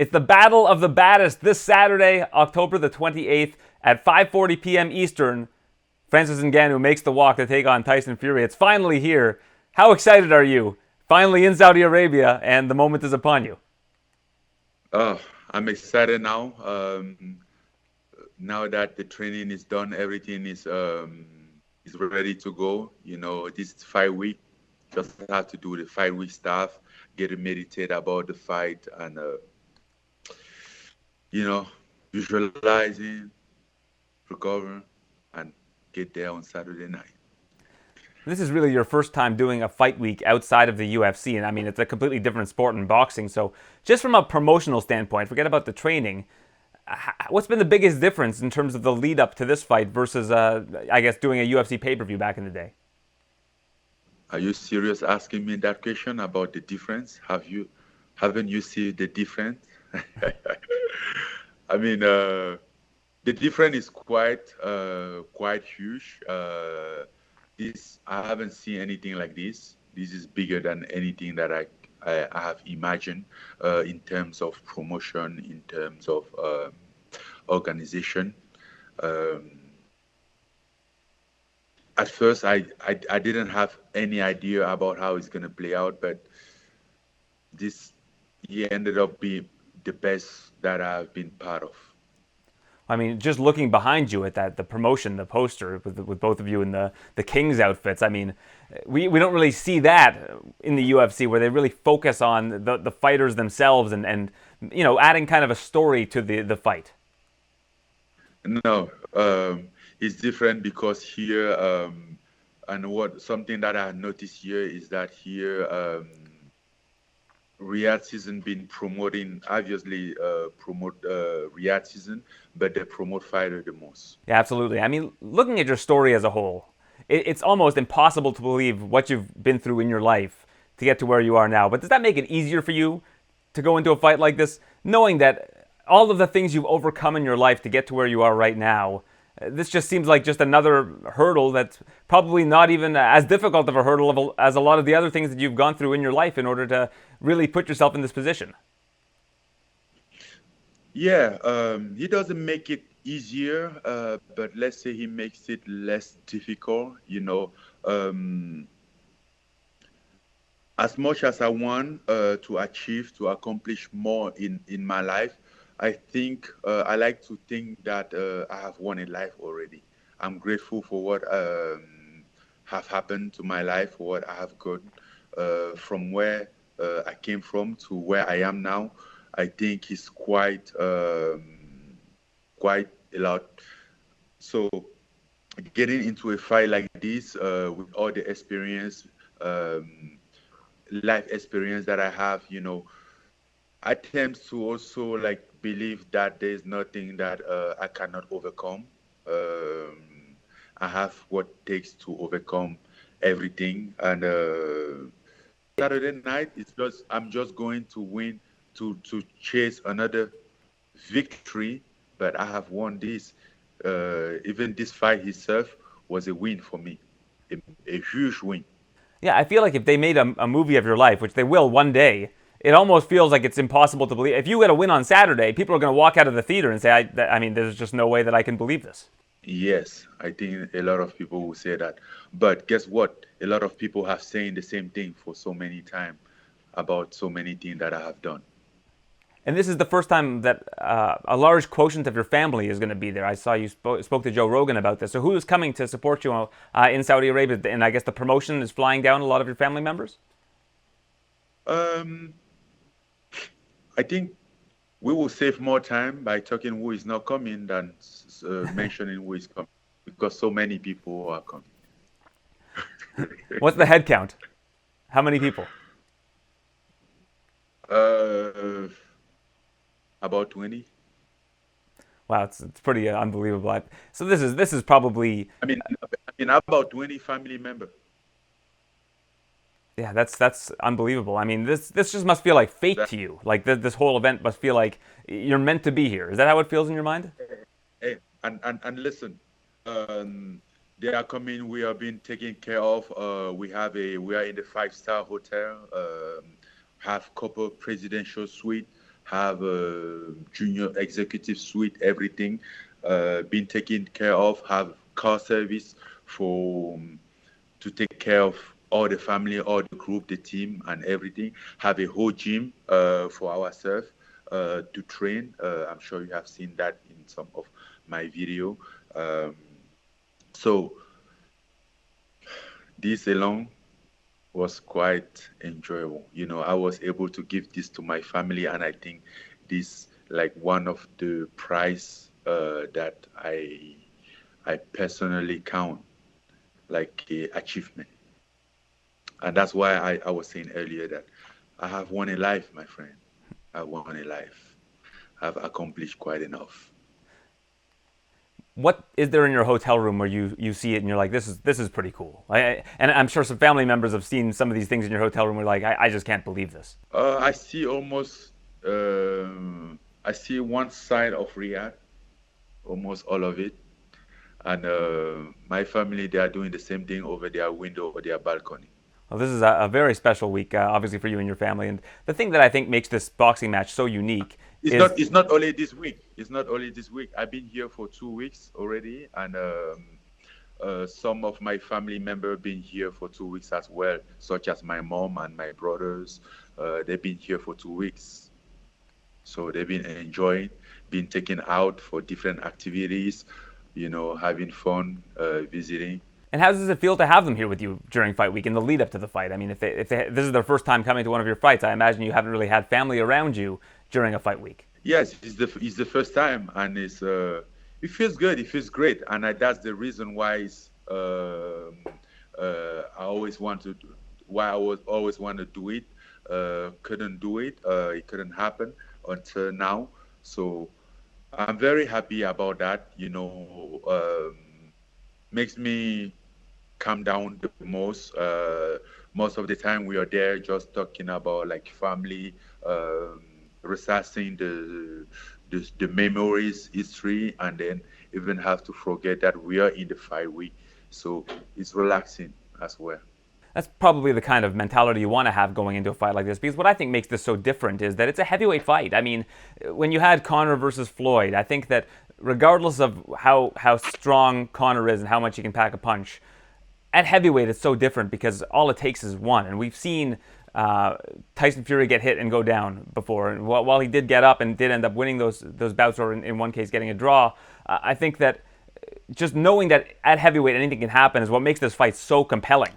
It's the Battle of the Baddest this Saturday, October the 28th at 5:40 p.m. Eastern. Francis Ngannou makes the walk to take on Tyson Fury. It's finally here. How excited are you? Finally in Saudi Arabia, and the moment is upon you. Oh, I'm excited now. Now that the training is done, everything is ready to go. This 5 week, just have to do the 5 week stuff, get to meditate about the fight, and you know, visualizing, recover, and get there on Saturday night. This is really your first time doing a fight week outside of the UFC, and I mean, it's a completely different sport in boxing. So, just from a promotional standpoint, forget about the training. What's been the biggest difference in terms of the lead up to this fight versus, I guess, doing a UFC pay per view back in the day? Are you serious asking me that question about the difference? Haven't you seen the difference? I mean, the difference is quite huge. This I haven't seen anything like this. This is bigger than anything that I have imagined in terms of promotion, in terms of organization. Um, at first, I didn't have any idea about how it's gonna play out, but this year ended up being the best that I've been part of. I mean, just looking behind you at that, the promotion, the poster with both of you in the King's outfits. I mean, we don't really see that in the UFC where they really focus on the fighters themselves and adding kind of a story to the fight. No, it's different because here, and what something that I noticed here is that here, Riyadh season been promoting, obviously promote Riyadh season, but they promote fighter the most. Yeah, absolutely. I mean, looking at your story as a whole, it's almost impossible to believe what you've been through in your life to get to where you are now. But does that make it easier for you to go into a fight like this, knowing that all of the things you've overcome in your life to get to where you are right now, this just seems like just another hurdle that's probably not even as difficult of a hurdle as a lot of the other things that you've gone through in your life in order to really put yourself in this position? Yeah, he doesn't make it easier, but let's say he makes it less difficult. Um, as much as I want to achieve, to accomplish more in my life, I think I like to think that I have won in life already. I'm grateful for what have happened to my life, for what I have got from where I came from to where I am now. I think it's quite a lot. So getting into a fight like this with all the experience, um, life experience that I have, I tend to also like believe that there's nothing that I cannot overcome. I have what it takes to overcome everything, and Saturday night it's just I'm just going to win to chase another victory, but I have won this. Even this fight itself was a win for me, a huge win. Yeah, I feel like if they made a movie of your life, which they will one day, it almost feels like it's impossible to believe. If you get a win on Saturday, people are going to walk out of the theater and say, I mean, there's just no way that I can believe this. Yes, I think a lot of people will say that. But guess what? A lot of people have saying the same thing for so many time about so many things that I have done. And this is the first time that a large quotient of your family is going to be there. I saw you spoke to Joe Rogan about this. So who is coming to support you in Saudi Arabia? And I guess the promotion is flying down a lot of your family members? Um, I think we will save more time by talking who is not coming than mentioning who is coming because so many people are coming. What's the head count? How many people? uh, about 20. Wow, it's pretty unbelievable. So this is probably. I mean about 20 family member. Yeah, that's unbelievable. I mean, this just must feel like fate That, to you. Like this whole event must feel like you're meant to be here. Is that how it feels in your mind? hey, and listen, um, they are coming. We are being taken care of. We are in the five-star hotel. Have couple presidential suite. have a junior executive suite, everything been taken care of, have car service for to take care of all the family, all the group, the team, and everything. Have a whole gym for ourselves to train. I'm sure you have seen that in some of my video. Um, so this alone was quite enjoyable. I was able to give this to my family, and I think this like one of the prize that I personally count like a achievement. And that's why I was saying earlier that I have won a life, my friend. I've won a life. I've accomplished quite enough. What is there in your hotel room where you see it and you're like, this is pretty cool? And I'm sure some family members have seen some of these things in your hotel room. Where like, I just can't believe this. I see almost, I see one side of Riyadh, almost all of it. And my family, they are doing the same thing over their window or their balcony. Well, this is a very special week, obviously for you and your family. And the thing that I think makes this boxing match so unique It's is not. It's not only this week. It's not only this week. I've been here for 2 weeks already, and some of my family members been here for 2 weeks as well, such as my mom and my brothers. They've been here for 2 weeks, so they've been enjoying, been taken out for different activities, having fun, visiting. And how does it feel to have them here with you during fight week in the lead up to the fight? I mean, if this is their first time coming to one of your fights, I imagine you haven't really had family around you during a fight week. Yes, it's the first time, and it feels good. It feels great, and that's the reason why I always want to why I was always want to do it. Couldn't do it. It couldn't happen until now. So I'm very happy about that. Makes me calm down the most. Most of the time we are there just talking about like family, researching the memories, history, and then even have to forget that we are in the fight week. So it's relaxing as well. That's probably the kind of mentality you want to have going into a fight like this. Because what I think makes this so different is that it's a heavyweight fight. I mean, when you had Conor versus Floyd, I think that regardless of how strong Conor is and how much he can pack a punch, at heavyweight it's so different because all it takes is one. And we've seen Tyson Fury get hit and go down before. And while he did get up and did end up winning those bouts, or in one case getting a draw, I think that just knowing that at heavyweight anything can happen is what makes this fight so compelling.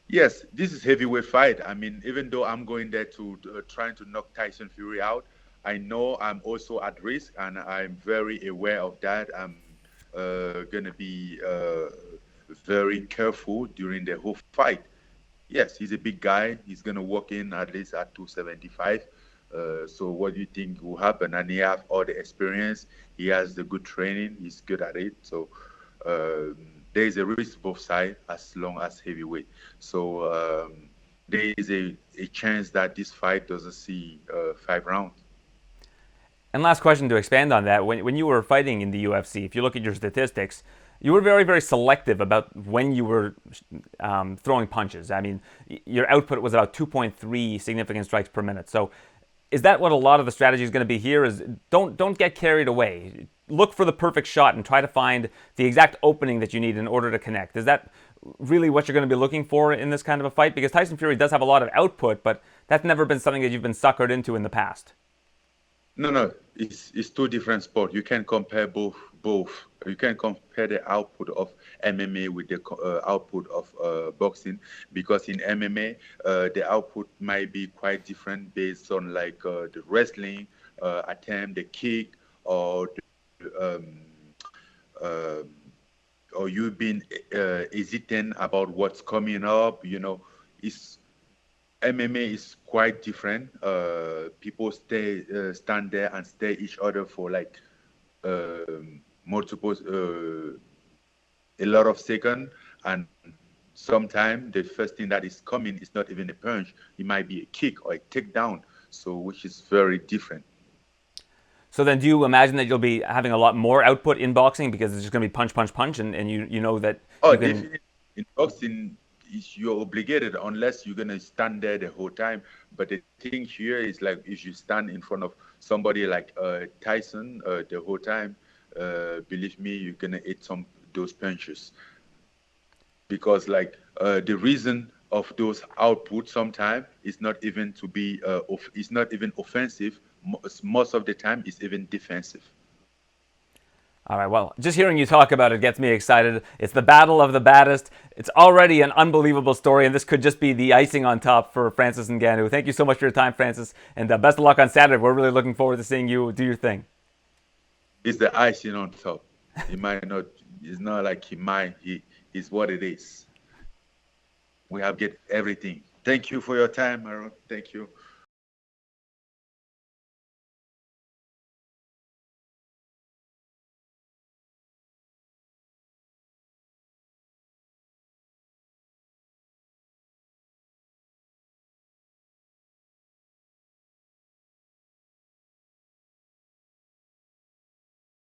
Yes, this is heavyweight fight. I mean, even though I'm going there to trying to knock Tyson Fury out, I know I'm also at risk, and I'm very aware of that. I'm gonna be very careful during the whole fight. Yes, he's a big guy. He's gonna walk in at least at 275. So what do you think will happen? And he has all the experience. He has the good training. He's good at it. So there is a risk both sides as long as heavyweight. So there is a chance that this fight doesn't see 5 rounds. And last question to expand on that: when you were fighting in the UFC, if you look at your statistics, you were very, very selective about when you were throwing punches. I mean, your output was about 2.3 significant strikes per minute. So, is that what a lot of the strategy is going to be here? Is don't get carried away. Look for the perfect shot and try to find the exact opening that you need in order to connect. Is that really what you're going to be looking for in this kind of a fight? Because Tyson Fury does have a lot of output, but that's never been something that you've been suckered into in the past. No, no, it's two different sports. You can compare both. You can compare the output of MMA with the output of boxing, because in MMA the output might be quite different based on like the wrestling attempt, the kick, or the, uh, or you've been hesitant about what's coming up. It's MMA is quite different. People stand there and stare each other for like multiple, a lot of seconds, and sometimes the first thing that is coming is not even a punch. It might be a kick or a takedown. So, which is very different. So then, do you imagine that you'll be having a lot more output in boxing because it's just going to be punch, punch, punch, and you know that Oh, you can. definitely. In boxing, you're obligated unless you're gonna stand there the whole time. But the thing here is like if you stand in front of somebody like Tyson, the whole time, believe me, you're gonna eat some those punches because like the reason of those outputs sometimes is not even to be it's not even offensive. Most of the time, it's even defensive. All right, well, just hearing you talk about it gets me excited. It's the battle of the baddest. It's already an unbelievable story, and this could just be the icing on top for Francis Ngannou. Thank you so much for your time, Francis, and best of luck on Saturday. We're really looking forward to seeing you do your thing. It's the icing on top. It might not. It's not like he might. He is what it is. We have get everything. Thank you for your time, Aaron. Thank you.